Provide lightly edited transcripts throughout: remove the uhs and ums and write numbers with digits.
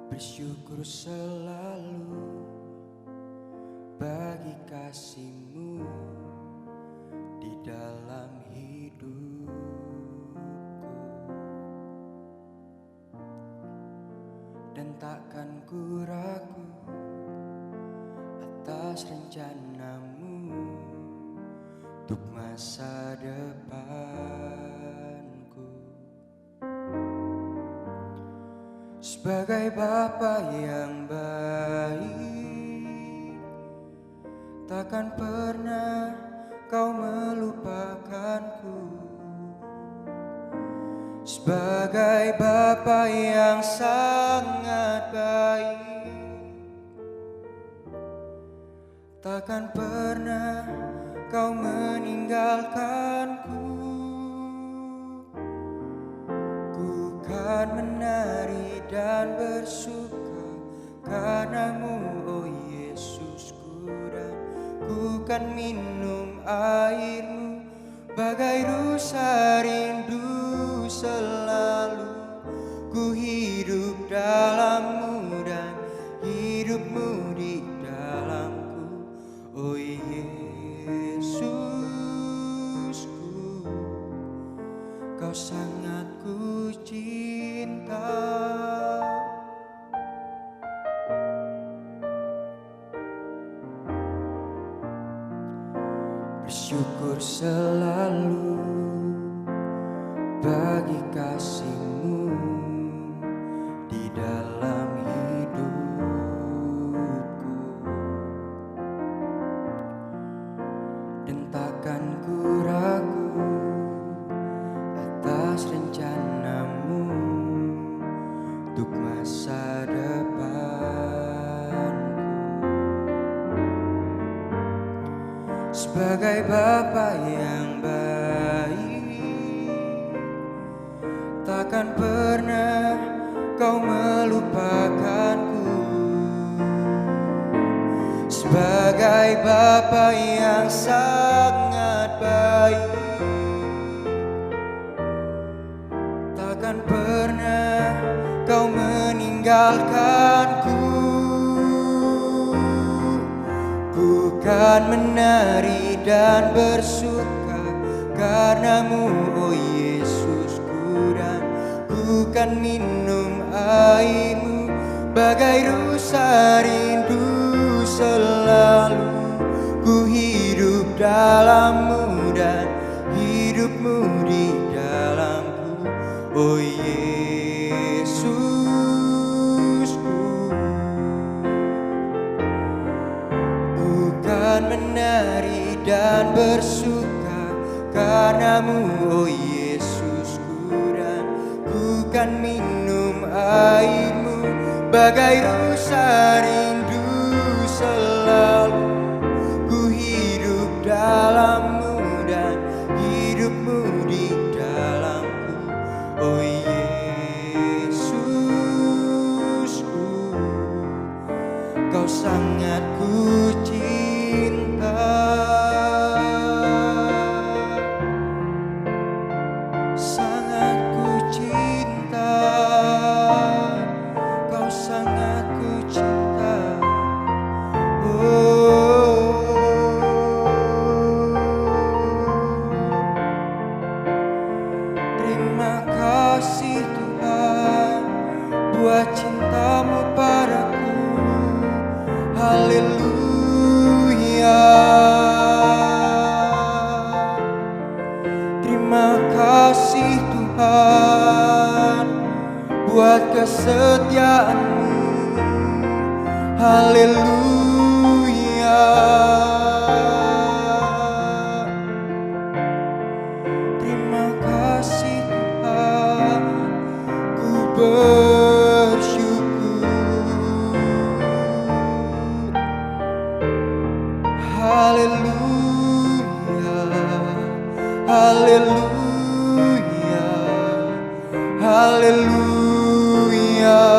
Bersyukur selalu bagi kasih-Mu di dalam hidupku, dan takkan ku ragu atas rencana-Mu untuk masa depanku. Sebagai Bapa yang baik, takkan pernah Kau melupakanku. Sebagai Bapa yang sangat baik, takkan pernah Kau meninggalkanku. Ku kan menari dan bersuka karena-Mu, oh Yesusku, dan ku kan minum air-Mu bagai rusa rindu selalu. Ku hidup dalam-Mu dan hidup-Mu di dalamku, oh Yesusku, Kau sangat ku cinta. Bersyukur selalu bagi kasih-Mu di dalam hidupku, dan takkan ku ragu atas rencana-Mu untuk masa depanku. Sebagai Bapa yang baik, takkan pernah Kau melupakanku. Sebagai Bapa yang sangat baik, takkan pernah Kau meninggalkanku. Ku kan menari dan bersuka karena-Mu, oh Yesusku, dan ku kan minum air-Mu bagai rusa rindu selalu. Ku hidup dalam-Mu dan hidup-Mu di dalamku, oh Yesusku. Ku kan menari dan bersuka karena-Mu, oh Yesusku, dan ku kan minum air-Mu bagai rusa rindu selalu. Ku hidup dalam-Mu dan hidup-Mu di dalamku, oh Yesusku, Kau sangat ku cinta. Sangat ku cinta, Kau sangat ku cinta. Terima kasih Tuhan buat cinta-Mu padaku. Haleluya. Terima kasih Tuhan buat kesetiaan-Mu. Haleluya. Terima kasih Tuhan, ku bersyukur. Haleluya, haleluya, haleluya.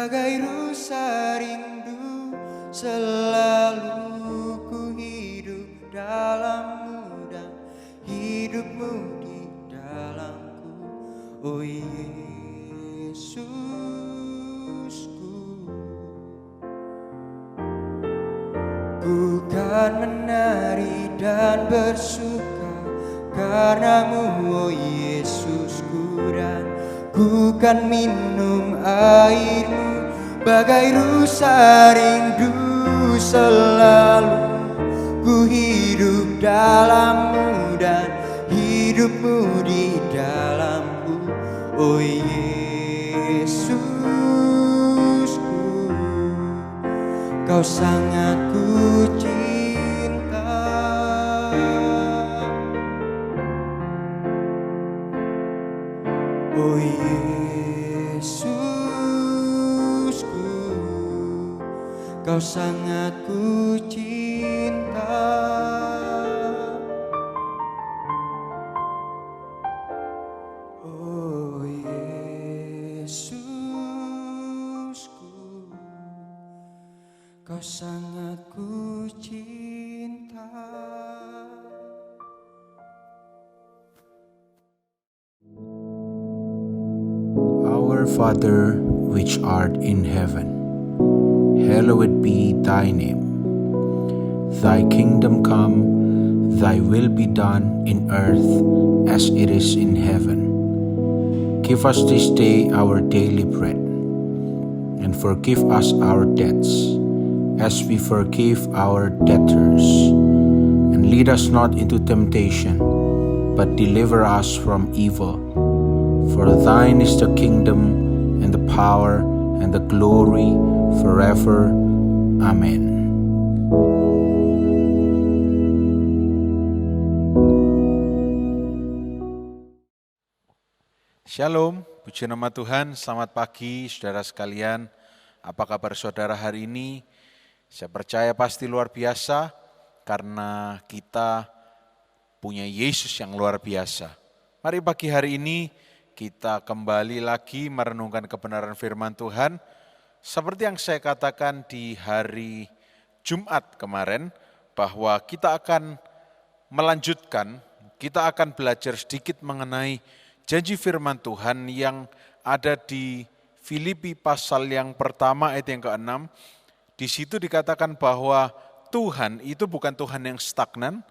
bagai rusa rindu, selalu ku hidup dalammu dan hidupmu di dalamku. Oh Yesusku, ku kan menari dan bersuka karenamu, oh Yesusku, dan ku kan minum airmu bagai rusa rindu, selalu ku hidup dalammu dan hidupmu di dalamku. Oh Yesusku, Kau sangat ku cinta. Oh Yesusku, Kau sangat ku cinta. Oh Yesusku, Kau sangat ku cinta. Our Father, which art in heaven, hallowed be thy name. Thy kingdom come, thy will be done in earth as it is in heaven. Give us this day our daily bread, and forgive us our debts, as we forgive our debtors. And lead us not into temptation, but deliver us from evil. For thine is the kingdom, and the power, and the glory, forever. Amen. Shalom, puji nama Tuhan, selamat pagi saudara sekalian. Apa kabar saudara hari ini? Saya percaya pasti luar biasa karena kita punya Yesus yang luar biasa. Mari pagi hari ini kita kembali lagi merenungkan kebenaran firman Tuhan. Seperti yang saya katakan di hari Jumat kemarin, bahwa kita akan melanjutkan, kita akan belajar sedikit mengenai janji firman Tuhan yang ada di Filipi pasal yang pertama ayat yang ke-6. Di situ dikatakan bahwa Tuhan itu bukan Tuhan yang stagnan,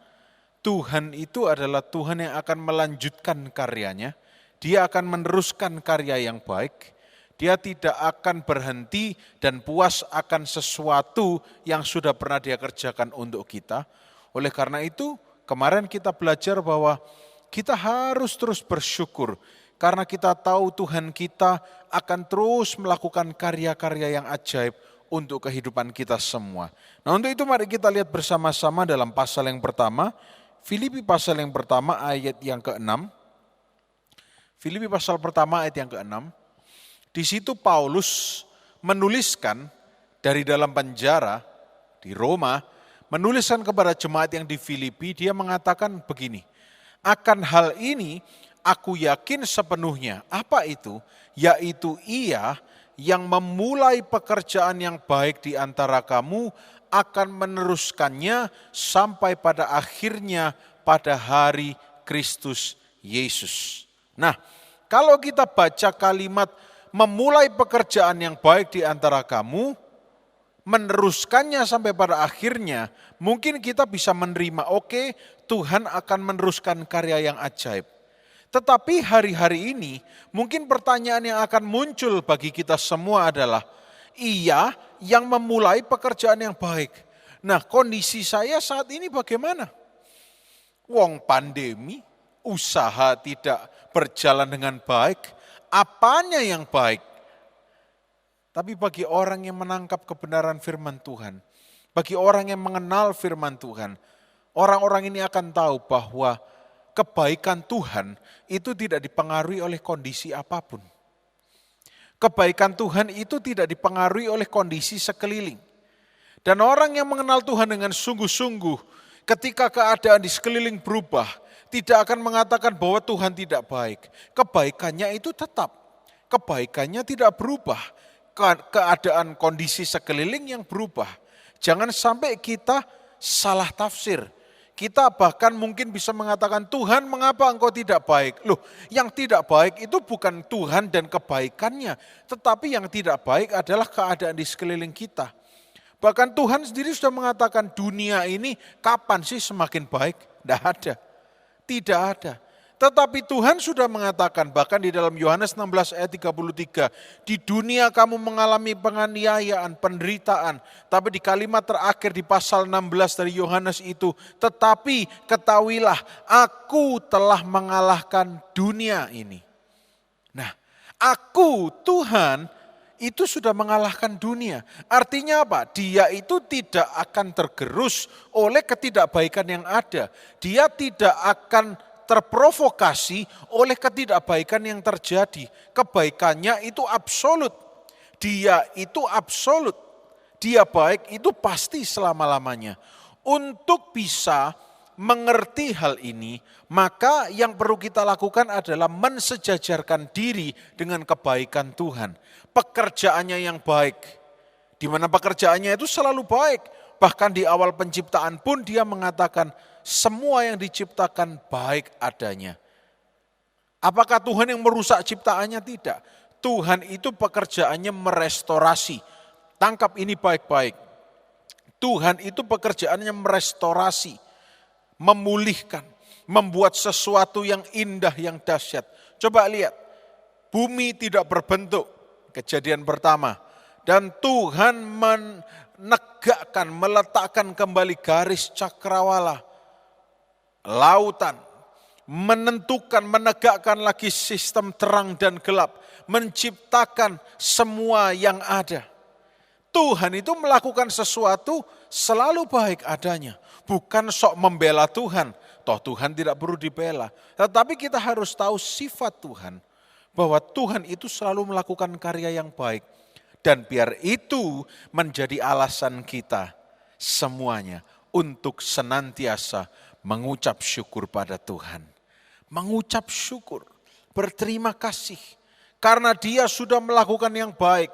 Tuhan itu adalah Tuhan yang akan melanjutkan karyanya, Dia akan meneruskan karya yang baik, Dia tidak akan berhenti dan puas akan sesuatu yang sudah pernah Dia kerjakan untuk kita. Oleh karena itu, kemarin kita belajar bahwa kita harus terus bersyukur karena kita tahu Tuhan kita akan terus melakukan karya-karya yang ajaib untuk kehidupan kita semua. Nah, untuk itu mari kita lihat bersama-sama dalam pasal yang pertama, Filipi pasal yang pertama ayat yang ke-6. Filipi pasal pertama ayat yang ke-6. Di situ Paulus menuliskan dari dalam penjara di Roma, menuliskan kepada jemaat yang di Filipi, dia mengatakan begini, akan hal ini aku yakin sepenuhnya. Apa itu? Yaitu Ia yang memulai pekerjaan yang baik di antara kamu akan meneruskannya sampai pada akhirnya pada hari Kristus Yesus. Nah, kalau kita baca kalimat memulai pekerjaan yang baik di antara kamu, meneruskannya sampai pada akhirnya, mungkin kita bisa menerima, oke, Tuhan akan meneruskan karya yang ajaib. Tetapi hari-hari ini, mungkin pertanyaan yang akan muncul bagi kita semua adalah, Ia yang memulai pekerjaan yang baik. Nah, kondisi saya saat ini bagaimana? Wong pandemi, usaha tidak berjalan dengan baik, apanya yang baik? Tapi bagi orang yang menangkap kebenaran firman Tuhan, bagi orang yang mengenal firman Tuhan, orang-orang ini akan tahu bahwa kebaikan Tuhan itu tidak dipengaruhi oleh kondisi apapun. Kebaikan Tuhan itu tidak dipengaruhi oleh kondisi sekeliling. Dan orang yang mengenal Tuhan dengan sungguh-sungguh, ketika keadaan di sekeliling berubah, tidak akan mengatakan bahwa Tuhan tidak baik. Kebaikannya itu tetap, kebaikannya tidak berubah. keadaan kondisi sekeliling yang berubah. Jangan sampai kita salah tafsir. Kita bahkan mungkin bisa mengatakan, Tuhan mengapa engkau tidak baik? Loh, yang tidak baik itu bukan Tuhan dan kebaikannya. Tetapi yang tidak baik adalah keadaan di sekeliling kita. Bahkan Tuhan sendiri sudah mengatakan dunia ini kapan sih semakin baik? Tidak ada. Tidak ada. Tetapi Tuhan sudah mengatakan bahkan di dalam Yohanes 16 ayat 33, di dunia kamu mengalami penganiayaan, penderitaan. Tapi di kalimat terakhir di pasal 16 dari Yohanes itu, tetapi ketahuilah aku telah mengalahkan dunia ini. Nah, aku Tuhan itu sudah mengalahkan dunia. Artinya apa? Dia itu tidak akan tergerus oleh ketidakbaikan yang ada. Dia tidak akan terprovokasi oleh ketidakbaikan yang terjadi. Kebaikannya itu absolut. Dia itu absolut. Dia baik itu pasti selama-lamanya. Untuk bisa mengerti hal ini, maka yang perlu kita lakukan adalah mensejajarkan diri dengan kebaikan Tuhan. Pekerjaannya yang baik. Di mana pekerjaannya itu selalu baik. Bahkan di awal penciptaan pun dia mengatakan, semua yang diciptakan baik adanya. Apakah Tuhan yang merusak ciptaannya? Tidak. Tuhan itu pekerjaannya merestorasi. Tangkap ini baik-baik. Tuhan itu pekerjaannya merestorasi, memulihkan, membuat sesuatu yang indah, yang dahsyat. Coba lihat, bumi tidak berbentuk, kejadian pertama. Dan Tuhan menegakkan, meletakkan kembali garis cakrawala. Lautan, menentukan, menegakkan lagi sistem terang dan gelap, menciptakan semua yang ada. Tuhan itu melakukan sesuatu selalu baik adanya, bukan sok membela Tuhan. Toh Tuhan tidak perlu dibela, tetapi kita harus tahu sifat Tuhan, bahwa Tuhan itu selalu melakukan karya yang baik. Dan biar itu menjadi alasan kita semuanya untuk senantiasa mengucap syukur pada Tuhan. Mengucap syukur, berterima kasih. Karena dia sudah melakukan yang baik.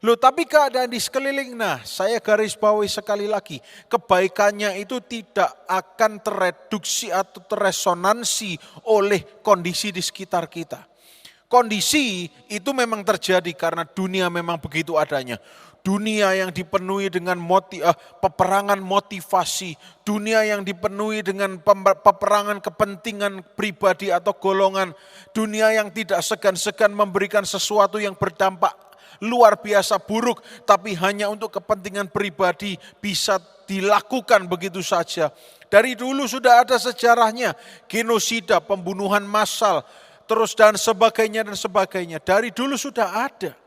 Loh, tapi keadaan di sekeliling, nah saya garis bawahi sekali lagi. Kebaikannya itu tidak akan tereduksi atau terresonansi oleh kondisi di sekitar kita. Kondisi itu memang terjadi karena dunia memang begitu adanya. Dunia yang dipenuhi dengan peperangan motivasi, dunia yang dipenuhi dengan peperangan kepentingan pribadi atau golongan, dunia yang tidak segan-segan memberikan sesuatu yang berdampak luar biasa buruk, tapi hanya untuk kepentingan pribadi bisa dilakukan begitu saja. Dari dulu sudah ada sejarahnya, genosida, pembunuhan massal, terus dan sebagainya dan sebagainya. Dari dulu sudah ada.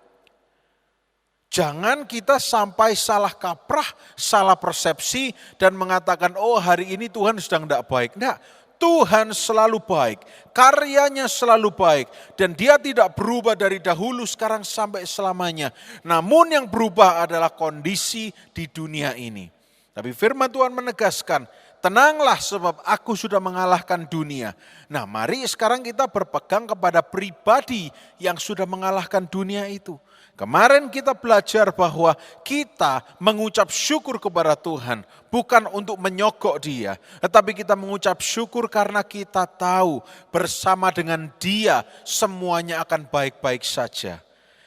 Jangan kita sampai salah kaprah, salah persepsi dan mengatakan, oh hari ini Tuhan sedang tidak baik. Tidak, Tuhan selalu baik, karyanya selalu baik. Dan dia tidak berubah dari dahulu, sekarang sampai selamanya. Namun yang berubah adalah kondisi di dunia ini. Tapi firman Tuhan menegaskan, tenanglah sebab aku sudah mengalahkan dunia. Nah mari sekarang kita berpegang kepada pribadi yang sudah mengalahkan dunia itu. Kemarin kita belajar bahwa kita mengucap syukur kepada Tuhan bukan untuk menyogok Dia, tetapi kita mengucap syukur karena kita tahu bersama dengan Dia semuanya akan baik-baik saja.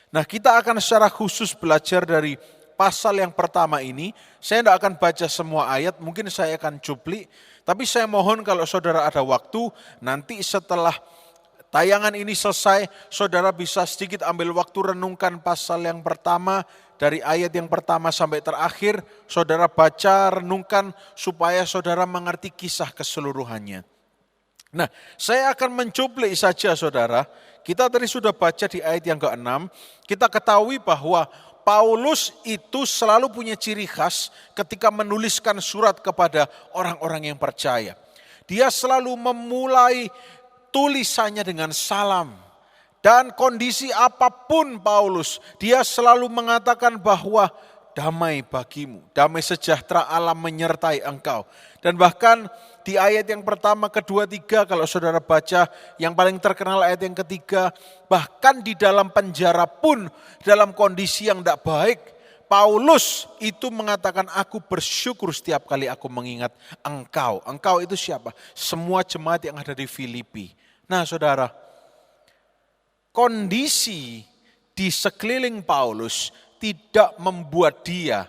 Nah, kita akan secara khusus belajar dari pasal yang pertama ini. Saya tidak akan baca semua ayat, mungkin saya akan cuplik, tapi saya mohon kalau saudara ada waktu, nanti setelah tayangan ini selesai, saudara bisa sedikit ambil waktu renungkan pasal yang pertama, dari ayat yang pertama sampai terakhir, saudara baca, renungkan, supaya saudara mengerti kisah keseluruhannya. Nah, saya akan mencuplik saja saudara, kita tadi sudah baca di ayat yang ke-6, kita ketahui bahwa Paulus itu selalu punya ciri khas ketika menuliskan surat kepada orang-orang yang percaya. Dia selalu memulai tulisannya dengan salam. Dan kondisi apapun Paulus, dia selalu mengatakan bahwa damai bagimu, damai sejahtera Allah menyertai engkau. Dan bahkan di ayat yang pertama, kedua, tiga, kalau saudara baca, yang paling terkenal ayat yang ketiga, bahkan di dalam penjara pun, dalam kondisi yang tidak baik, Paulus itu mengatakan, aku bersyukur setiap kali aku mengingat engkau. Engkau itu siapa? Semua jemaat yang ada di Filipi. Nah saudara, kondisi di sekeliling Paulus tidak membuat dia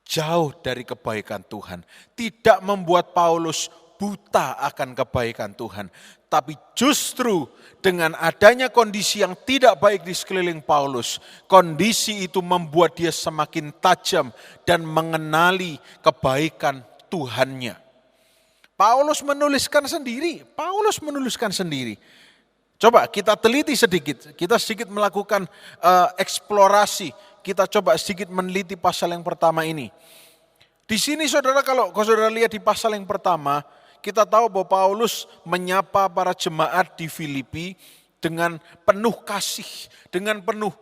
jauh dari kebaikan Tuhan. Tidak membuat Paulus buta akan kebaikan Tuhan. Tapi justru dengan adanya kondisi yang tidak baik di sekeliling Paulus, kondisi itu membuat dia semakin tajam dan mengenali kebaikan Tuhannya. Paulus menuliskan sendiri. Coba kita teliti sedikit, kita sedikit melakukan eksplorasi, kita coba sedikit meneliti pasal yang pertama ini. Di sini saudara, kalau saudara lihat di pasal yang pertama, kita tahu bahwa Paulus menyapa para jemaat di Filipi dengan penuh kasih, dengan penuh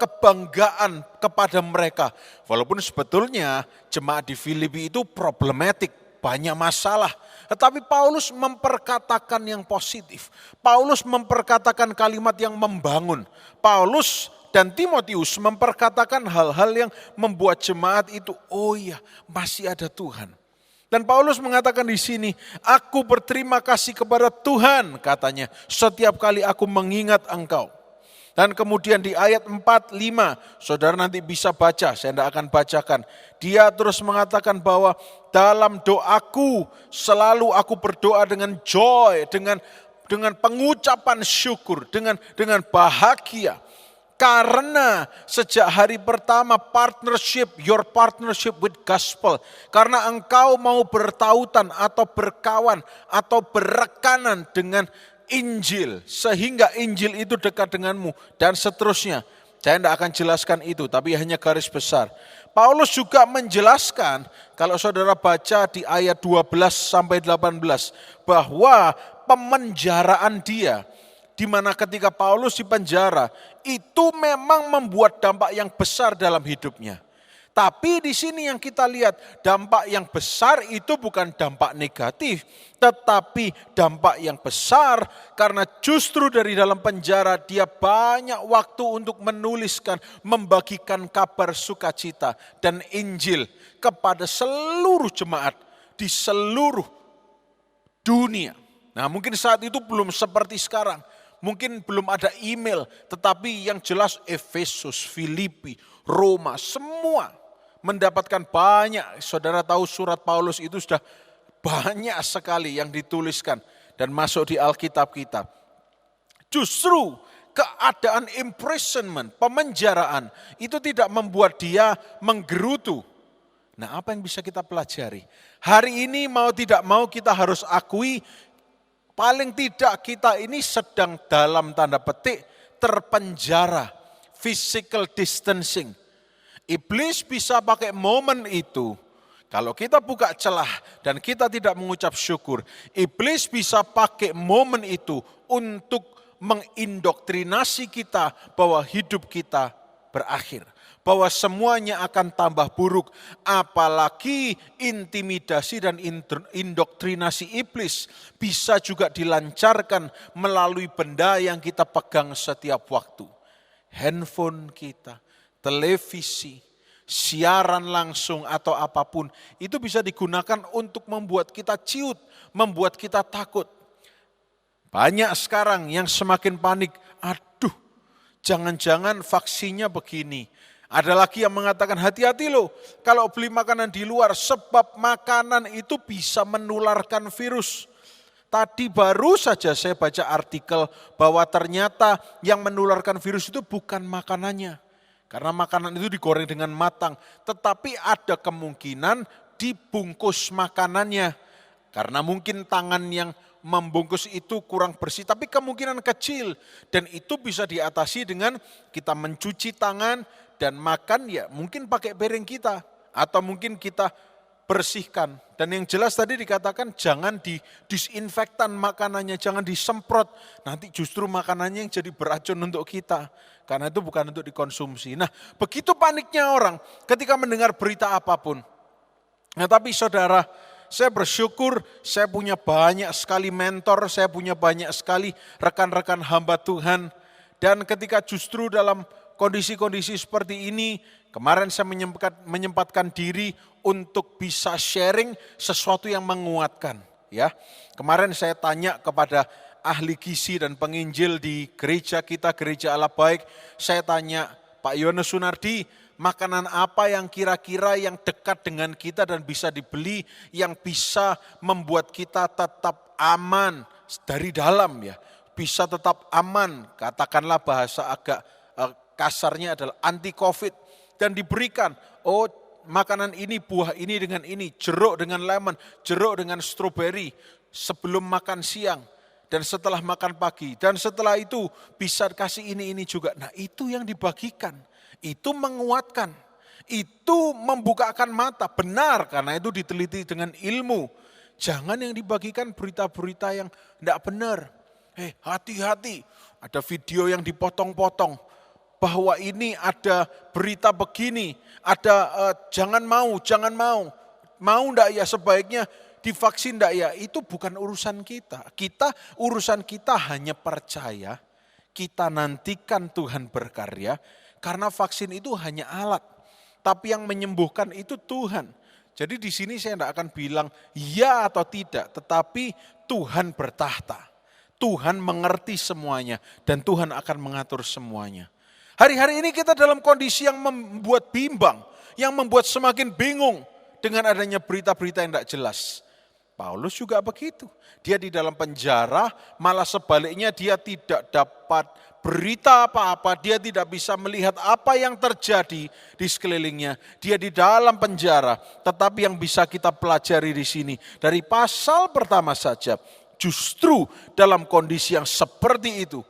kebanggaan kepada mereka. Walaupun sebetulnya jemaat di Filipi itu problematik, banyak masalah. Tetapi Paulus memperkatakan yang positif. Paulus memperkatakan kalimat yang membangun. Paulus dan Timotius memperkatakan hal-hal yang membuat jemaat itu, oh iya, masih ada Tuhan. Dan Paulus mengatakan di sini, aku berterima kasih kepada Tuhan, katanya, setiap kali aku mengingat engkau. Dan kemudian di ayat 4, 5, saudara nanti bisa baca, saya tidak akan bacakan. Dia terus mengatakan bahwa dalam doaku selalu aku berdoa dengan joy, dengan pengucapan syukur, dengan bahagia. Karena sejak hari pertama your partnership with gospel. Karena engkau mau bertautan atau berkawan atau berrekanan dengan Injil. Sehingga Injil itu dekat denganmu dan seterusnya. Saya tidak akan jelaskan itu, tapi hanya garis besar. Paulus juga menjelaskan, kalau saudara baca di ayat 12 sampai 18, bahwa pemenjaraan dia, di mana ketika Paulus di penjara, itu memang membuat dampak yang besar dalam hidupnya. Tapi di sini yang kita lihat, dampak yang besar itu bukan dampak negatif, tetapi dampak yang besar karena justru dari dalam penjara dia banyak waktu untuk menuliskan, membagikan kabar sukacita dan Injil kepada seluruh jemaat di seluruh dunia. Nah, mungkin saat itu belum seperti sekarang. Mungkin belum ada email, tetapi yang jelas Efesus, Filipi, Roma, semua mendapatkan banyak. Saudara tahu surat Paulus itu sudah banyak sekali yang dituliskan dan masuk di Alkitab kita. Justru keadaan imprisonment, pemenjaraan, itu tidak membuat dia menggerutu. Nah, apa yang bisa kita pelajari? Hari ini mau tidak mau kita harus akui, paling tidak kita ini sedang dalam tanda petik terpenjara, physical distancing. Iblis bisa pakai momen itu, kalau kita buka celah dan kita tidak mengucap syukur, iblis bisa pakai momen itu untuk mengindoktrinasi kita bahwa hidup kita berakhir. Bahwa semuanya akan tambah buruk, apalagi intimidasi dan indoktrinasi iblis bisa juga dilancarkan melalui benda yang kita pegang setiap waktu. Handphone kita, televisi, siaran langsung atau apapun, itu bisa digunakan untuk membuat kita ciut, membuat kita takut. Banyak sekarang yang semakin panik, aduh jangan-jangan vaksinnya begini. Ada lagi yang mengatakan hati-hati loh kalau beli makanan di luar sebab makanan itu bisa menularkan virus. Tadi baru saja saya baca artikel bahwa ternyata yang menularkan virus itu bukan makanannya. Karena makanan itu digoreng dengan matang. Tetapi ada kemungkinan dibungkus makanannya. Karena mungkin tangan yang membungkus itu kurang bersih. Tapi kemungkinan kecil. Dan itu bisa diatasi dengan kita mencuci tangan dan makan ya mungkin pakai piring kita. Atau mungkin kita bersihkan. Dan yang jelas tadi dikatakan jangan disinfektan makanannya, jangan disemprot. Nanti justru makanannya yang jadi beracun untuk kita. Karena itu bukan untuk dikonsumsi. Nah, begitu paniknya orang ketika mendengar berita apapun. Nah, tapi saudara, saya bersyukur saya punya banyak sekali mentor, saya punya banyak sekali rekan-rekan hamba Tuhan. Dan ketika justru dalam kondisi-kondisi seperti ini, kemarin saya menyempatkan diri untuk bisa sharing sesuatu yang menguatkan. Ya, kemarin saya tanya kepada ahli gizi dan penginjil di gereja kita, Gereja Allah Baik. Saya tanya, Pak Yones Sunardi, makanan apa yang kira-kira yang dekat dengan kita dan bisa dibeli, yang bisa membuat kita tetap aman dari dalam ya, bisa tetap aman, katakanlah bahasa agak kasarnya adalah anti COVID, dan diberikan, oh makanan ini, buah ini dengan ini, jeruk dengan lemon, jeruk dengan stroberi, sebelum makan siang, dan setelah makan pagi, dan setelah itu bisa kasih ini juga. Nah itu yang dibagikan, itu menguatkan, itu membukakan mata, benar karena itu diteliti dengan ilmu. Jangan yang dibagikan berita-berita yang tidak benar. Hati-hati, ada video yang dipotong-potong, bahwa ini ada berita begini, ada jangan mau, mau enggak ya sebaiknya divaksin enggak ya, itu bukan urusan kita. Urusan kita hanya percaya, kita nantikan Tuhan berkarya, karena vaksin itu hanya alat, tapi yang menyembuhkan itu Tuhan. Jadi di sini saya tidak akan bilang ya atau tidak, tetapi Tuhan bertahta. Tuhan mengerti semuanya dan Tuhan akan mengatur semuanya. Hari-hari ini kita dalam kondisi yang membuat bimbang, yang membuat semakin bingung dengan adanya berita-berita yang tidak jelas. Paulus juga begitu. Dia di dalam penjara, malah sebaliknya dia tidak dapat berita apa-apa, dia tidak bisa melihat apa yang terjadi di sekelilingnya. Dia di dalam penjara, tetapi yang bisa kita pelajari di sini dari pasal pertama saja, justru dalam kondisi yang seperti itu,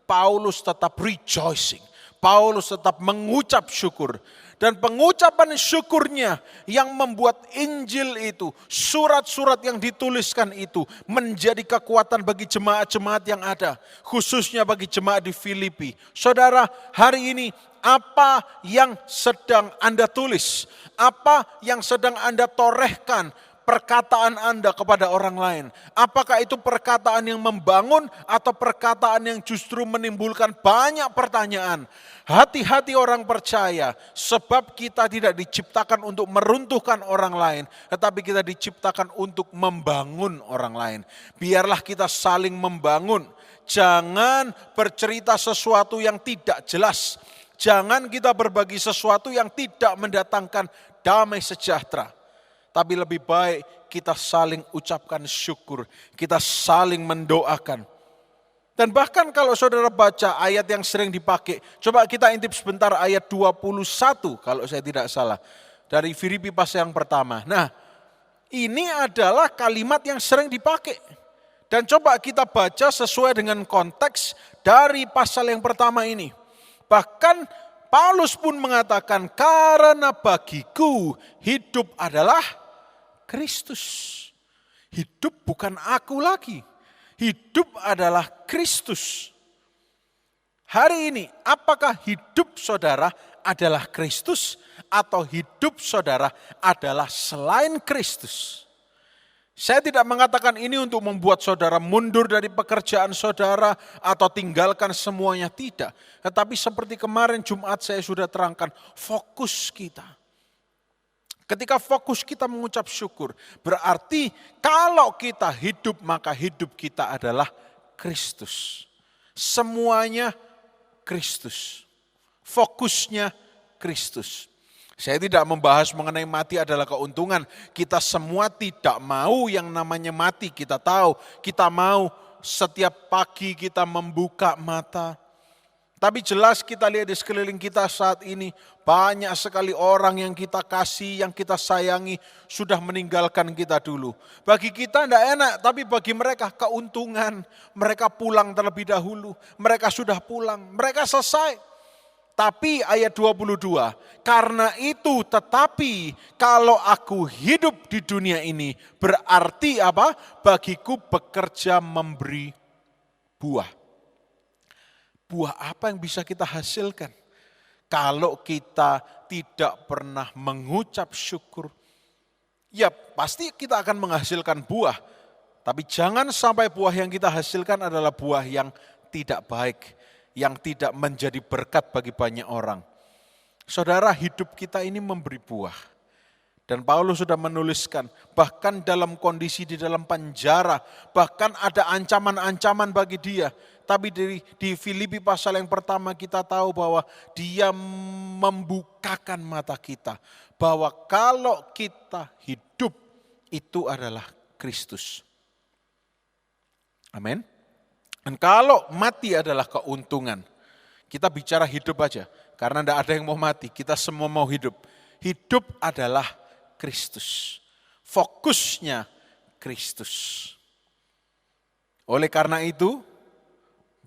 Paulus tetap rejoicing. Paulus tetap mengucap syukur. Dan pengucapan syukurnya yang membuat Injil itu, surat-surat yang dituliskan itu menjadi kekuatan bagi jemaat-jemaat yang ada. Khususnya bagi jemaat di Filipi. Saudara, hari ini apa yang sedang Anda tulis? Apa yang sedang Anda torehkan? Perkataan Anda kepada orang lain. Apakah itu perkataan yang membangun atau perkataan yang justru menimbulkan banyak pertanyaan? Hati-hati orang percaya, sebab kita tidak diciptakan untuk meruntuhkan orang lain, tetapi kita diciptakan untuk membangun orang lain. Biarlah kita saling membangun. Jangan bercerita sesuatu yang tidak jelas. Jangan kita berbagi sesuatu yang tidak mendatangkan damai sejahtera. Tapi lebih baik kita saling ucapkan syukur, kita saling mendoakan. Dan bahkan kalau saudara baca ayat yang sering dipakai, coba kita intip sebentar ayat 21 kalau saya tidak salah. Dari Filipi pasal yang pertama. Nah, ini adalah kalimat yang sering dipakai. Dan coba kita baca sesuai dengan konteks dari pasal yang pertama ini. Bahkan Paulus pun mengatakan, karena bagiku hidup adalah Kristus. Hidup bukan aku lagi. Hidup adalah Kristus. Hari ini, apakah hidup saudara adalah Kristus atau hidup saudara adalah selain Kristus? Saya tidak mengatakan ini untuk membuat saudara mundur dari pekerjaan saudara atau tinggalkan semuanya, tidak. Tetapi seperti kemarin Jumat saya sudah terangkan, fokus kita. Ketika fokus kita mengucap syukur, berarti kalau kita hidup, maka hidup kita adalah Kristus. Semuanya Kristus. Fokusnya Kristus. Saya tidak membahas mengenai mati adalah keuntungan. Kita semua tidak mau yang namanya mati. Kita tahu, kita mau setiap pagi kita membuka mata. Tapi jelas kita lihat di sekeliling kita saat ini, banyak sekali orang yang kita kasih, yang kita sayangi, sudah meninggalkan kita dulu. Bagi kita tidak enak, tapi bagi mereka keuntungan. Mereka pulang terlebih dahulu, mereka sudah pulang, mereka selesai. Tapi ayat 22, karena itu tetapi kalau aku hidup di dunia ini berarti apa? Bagiku bekerja memberi buah. Buah apa yang bisa kita hasilkan? Kalau kita tidak pernah mengucap syukur, ya pasti kita akan menghasilkan buah. Tapi jangan sampai buah yang kita hasilkan adalah buah yang tidak baik, yang tidak menjadi berkat bagi banyak orang. Saudara, hidup kita ini memberi buah. Dan Paulus sudah menuliskan, bahkan dalam kondisi di dalam penjara, bahkan ada ancaman-ancaman bagi dia. Tapi di Filipi pasal yang pertama kita tahu bahwa dia membukakan mata kita. Bahwa kalau kita hidup, itu adalah Kristus. Amin. Dan kalau mati adalah keuntungan, kita bicara hidup aja. Karena tidak ada yang mau mati, kita semua mau hidup. Hidup adalah Kristus. Fokusnya Kristus. Oleh karena itu,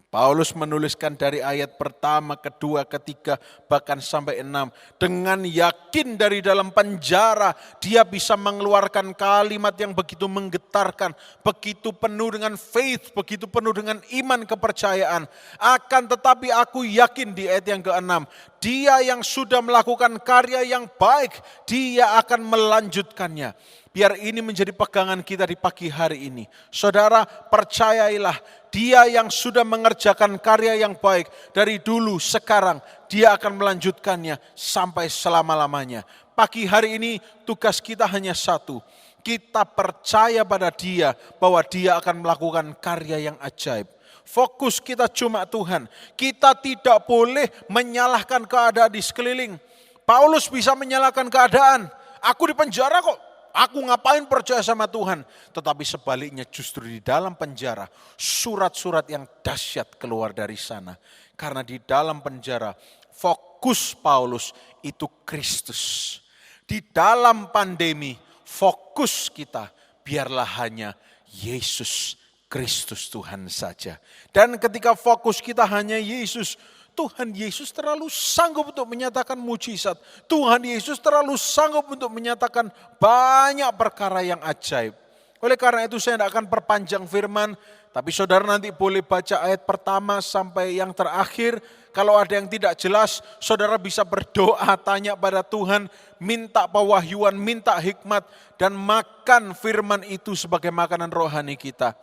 Paulus menuliskan dari ayat pertama, kedua, ketiga, bahkan sampai 6. Dengan yakin dari dalam penjara, dia bisa mengeluarkan kalimat yang begitu menggetarkan, begitu penuh dengan faith, begitu penuh dengan iman kepercayaan. Akan tetapi aku yakin di ayat yang ke-6, dia yang sudah melakukan karya yang baik, dia akan melanjutkannya. Biar ini menjadi pegangan kita di pagi hari ini. Saudara, percayailah, dia yang sudah mengerjakan karya yang baik dari dulu sekarang, dia akan melanjutkannya sampai selama-lamanya. Pagi hari ini tugas kita hanya satu. Kita percaya pada dia bahwa dia akan melakukan karya yang ajaib. Fokus kita cuma Tuhan. Kita tidak boleh menyalahkan keadaan di sekeliling. Paulus bisa menyalahkan keadaan. Aku di penjara kok. Aku ngapain percaya sama Tuhan? Tetapi sebaliknya justru di dalam penjara surat-surat yang dahsyat keluar dari sana. Karena di dalam penjara fokus Paulus itu Kristus. Di dalam pandemi fokus kita biarlah hanya Yesus Kristus Tuhan saja. Dan ketika fokus kita hanya Yesus, Tuhan Yesus terlalu sanggup untuk menyatakan mujizat. Tuhan Yesus terlalu sanggup untuk menyatakan banyak perkara yang ajaib. Oleh karena itu saya tidak akan perpanjang firman. Tapi saudara nanti boleh baca ayat pertama sampai yang terakhir. Kalau ada yang tidak jelas, saudara bisa berdoa, tanya pada Tuhan. Minta pewahyuan, minta hikmat. Dan makan firman itu sebagai makanan rohani kita.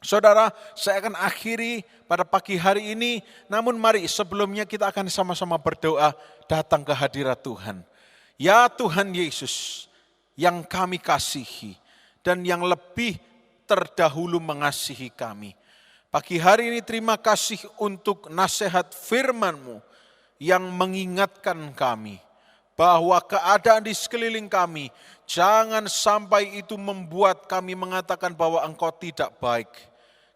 Saudara, saya akan akhiri pada pagi hari ini, namun mari sebelumnya kita akan sama-sama berdoa datang ke hadirat Tuhan. Ya Tuhan Yesus, yang kami kasihi dan yang lebih terdahulu mengasihi kami. Pagi hari ini terima kasih untuk nasihat firman-Mu yang mengingatkan kami bahwa keadaan di sekeliling kami jangan sampai itu membuat kami mengatakan bahwa Engkau tidak baik.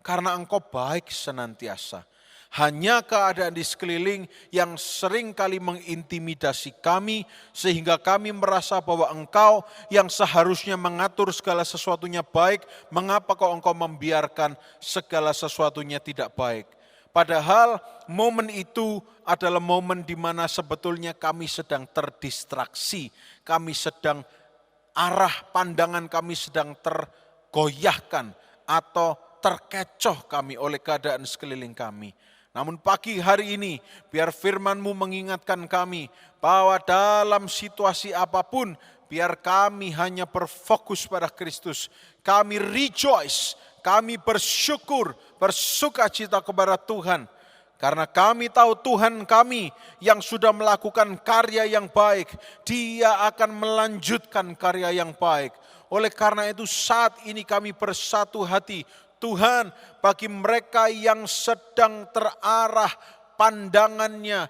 Karena Engkau baik senantiasa. Hanya keadaan di sekeliling yang sering kali mengintimidasi kami, sehingga kami merasa bahwa Engkau yang seharusnya mengatur segala sesuatunya baik, mengapa kok Engkau membiarkan segala sesuatunya tidak baik. Padahal momen itu adalah momen di mana sebetulnya kami sedang terdistraksi, kami sedang arah pandangan kami sedang tergoyahkan atau terkecoh kami oleh keadaan sekeliling kami. Namun pagi hari ini biar firman-Mu mengingatkan kami bahwa dalam situasi apapun biar kami hanya berfokus pada Kristus. Kami rejoice, kami bersyukur, bersukacita kepada Tuhan. Karena kami tahu Tuhan kami yang sudah melakukan karya yang baik, Dia akan melanjutkan karya yang baik. Oleh karena itu saat ini kami bersatu hati. Tuhan, bagi mereka yang sedang terarah pandangannya,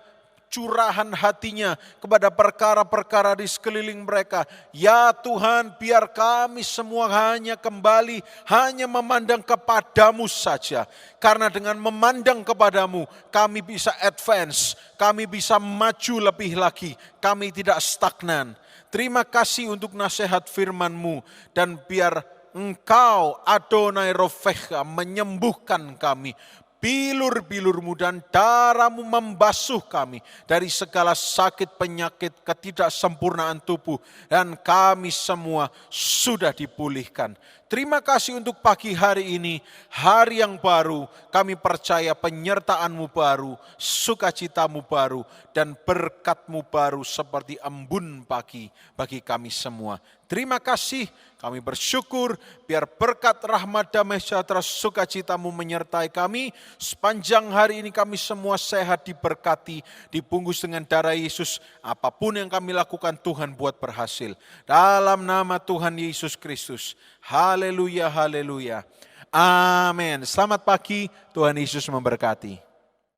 curahan hatinya kepada perkara-perkara di sekeliling mereka. Ya Tuhan, biar kami semua hanya kembali, hanya memandang kepadamu saja. Karena dengan memandang kepadamu, kami bisa advance, kami bisa maju lebih lagi, kami tidak stagnan. Terima kasih untuk nasihat firman-Mu dan biar Engkau Adonai Rofecha menyembuhkan kami, bilur-bilur-Mu dan darah-Mu membasuh kami dari segala sakit, penyakit, ketidaksempurnaan tubuh, dan kami semua sudah dipulihkan. Terima kasih untuk pagi hari ini, hari yang baru. Kami percaya penyertaan-Mu baru, sukacita-Mu baru, dan berkat-Mu baru seperti embun pagi bagi kami semua. Terima kasih, kami bersyukur biar berkat rahmat damai sejahtera sukacita-Mu menyertai kami. Sepanjang hari ini kami semua sehat, diberkati, dibungkus dengan darah Yesus. Apapun yang kami lakukan Tuhan buat berhasil. Dalam nama Tuhan Yesus Kristus. Haleluya, haleluya. Amin. Selamat pagi, Tuhan Yesus memberkati.